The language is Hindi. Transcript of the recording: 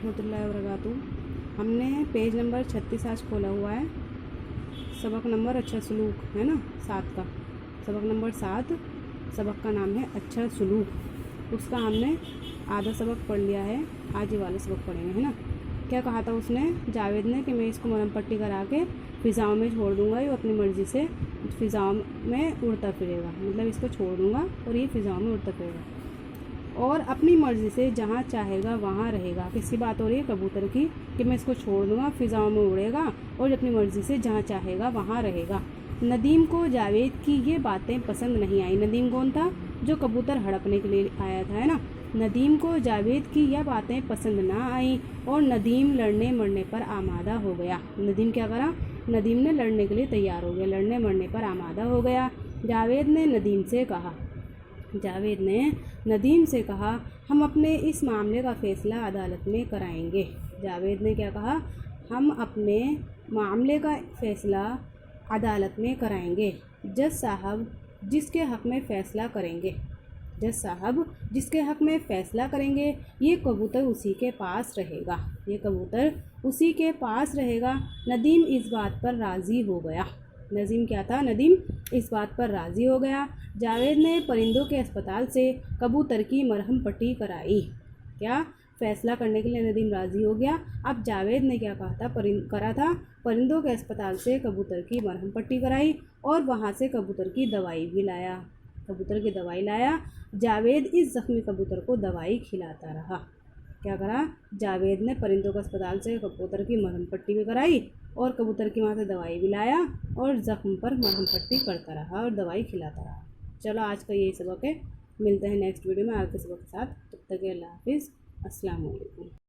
रहमतुल्लाहि व बरकातुहू। हमने पेज नंबर 36 आज खोला हुआ है। सबक नंबर अच्छा सलूक है ना, 7 का सबक नंबर 7। सबक का नाम है अच्छा सलूक। उसका हमने आधा सबक पढ़ लिया है, आज ये वाला सबक पढ़ेंगे, है ना। क्या कहा था उसने, जावेद ने, कि मैं इसको मरहम पट्टी करा के फ़िज़ाओं में छोड़ दूंगा, ये अपनी मर्ज़ी से फ़िज़ाओं में उड़ता फिरेगा, मतलब इसको छोड़ दूंगा और ये फ़िज़ाओं में उड़ता फिरेगा और अपनी मर्ज़ी से जहाँ चाहेगा वहाँ रहेगा। किसकी बात हो रही है, कबूतर की, कि मैं इसको छोड़ दूंगा, फ़िज़ाओं में उड़ेगा और अपनी मर्ज़ी से जहाँ चाहेगा वहाँ रहेगा। नदीम को जावेद की ये बातें पसंद नहीं आई। नदीम कौन था, जो कबूतर हड़पने के लिए आया था, है ना। नदीम को जावेद की यह बातें पसंद ना आई और नदीम लड़ने मरने पर आमादा हो गया। नदीम क्या करा, नदीम ने लड़ने के लिए तैयार हो गया, लड़ने मरने पर आमादा हो गया। जावेद ने नदीम से कहा, हम अपने इस मामले का फ़ैसला अदालत में कराएंगे। जावेद ने क्या कहा, हम अपने मामले का फ़ैसला अदालत में कराएंगे। जज साहब जिसके हक़ में फ़ैसला करेंगे, ये कबूतर उसी के पास रहेगा। नदीम इस बात पर राज़ी हो गया। नदीम इस बात पर राज़ी हो गया। जावेद ने परिंदों के अस्पताल से कबूतर की मरहम पट्टी कराई। क्या फ़ैसला करने के लिए नदीम राज़ी हो गया। अब जावेद ने क्या करा था, परिंदों के अस्पताल से कबूतर की मरहम पट्टी कराई और वहाँ से कबूतर की दवाई लाया। जावेद इस ज़ख्मी कबूतर को दवाई खिलाता रहा। क्या करा, जावेद ने परिंदों के अस्पताल से कबूतर की मरहम पट्टी भी कराई और कबूतर की वहाँ से दवाई भी लाया और ज़ख्म पर मरहम पट्टी करता रहा और दवाई खिलाता रहा। चलो आज का यही सबक है, मिलते हैं नेक्स्ट वीडियो में आगे के सबक के साथ। तब तक के अल्लाह हाफिज़, अस्सलाम वालेकुम।